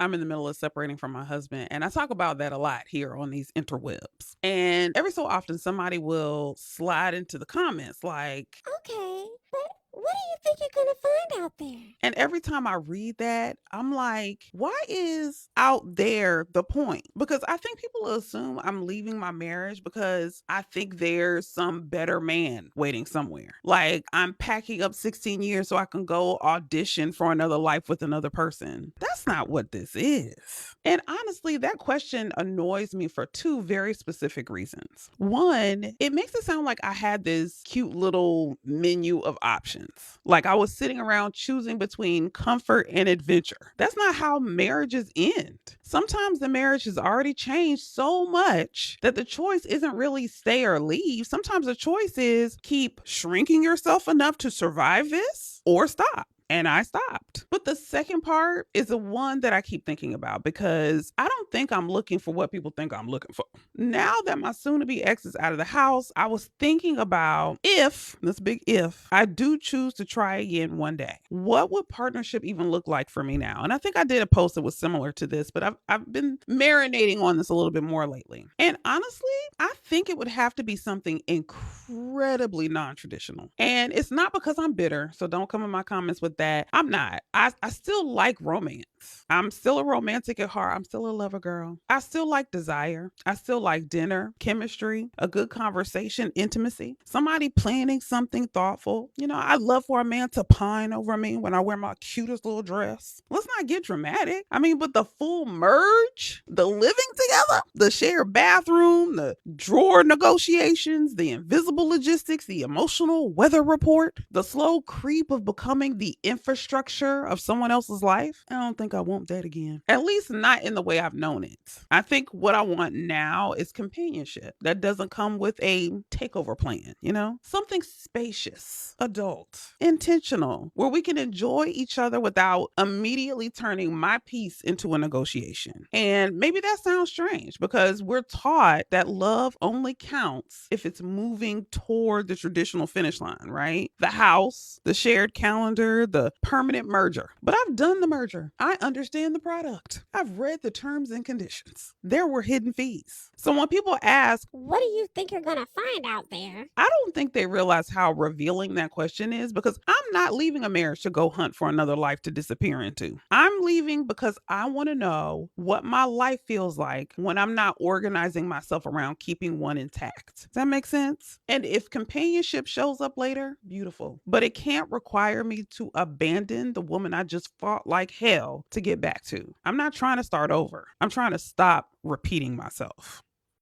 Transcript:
I'm in the middle of separating from my husband, and I talk about that a lot here on these interwebs. And every so often, somebody will slide into the comments like, Okay, but what do you think you're gonna find out there? and every time I read that, I'm like, why is out there the point? Because I think people assume I'm leaving my marriage because I think there's some better man waiting somewhere. Like I'm packing up 16 years so I can go audition for another life with another person. That's not what this is. And honestly, that question annoys me for two very specific reasons. One, it makes it sound like I had this cute little menu of options. Like I was sitting around choosing between comfort and adventure. That's not how marriages end. Sometimes the marriage has already changed so much that the choice isn't really stay or leave. Sometimes the choice is keep shrinking yourself enough to survive this or stop. And I stopped. But the second part is the one that I keep thinking about because I don't think I'm looking for what people think I'm looking for. Now that my soon to be ex is out of the house, I was thinking about if, this big if, I do choose to try again one day, what would partnership even look like for me now? And I think I did a post that was similar to this, but I've been marinating on this a little bit more lately. And honestly, I think it would have to be something incredibly non traditional. And it's not because I'm bitter. So don't come in my comments with that. I'm not. I still like romance. I'm still a romantic at heart. I'm still a lover girl. I still like desire. I still like dinner, chemistry, a good conversation, intimacy, somebody planning something thoughtful. I love for a man to pine over me when I wear my cutest little dress. Let's not get dramatic. I mean, but the full merge, the living together, the shared bathroom, the drawer negotiations, the invisible logistics, the emotional weather report, the slow creep of becoming the infrastructure of someone else's life. I don't think I want that again. At least not in the way I've known it. I think what I want now is companionship that doesn't come with a takeover plan, Something spacious, adult, intentional, where we can enjoy each other without immediately turning my peace into a negotiation. And maybe that sounds strange because we're taught that love only counts if it's moving toward the traditional finish line, right? The house, the shared calendar, the permanent merger. But I've done the merger. I understand the product. I've read the terms and conditions. There were hidden fees. So when people ask, What do you think you're gonna find out there? I don't think they realize how revealing that question is because I'm not leaving a marriage to go hunt for another life to disappear into. I'm leaving because I want to know what my life feels like when I'm not organizing myself around keeping one intact. Does that make sense? And if companionship shows up later, beautiful. But it can't require me to abandon the woman I just fought like hell to get back to. I'm not trying to start over. I'm trying to stop repeating myself.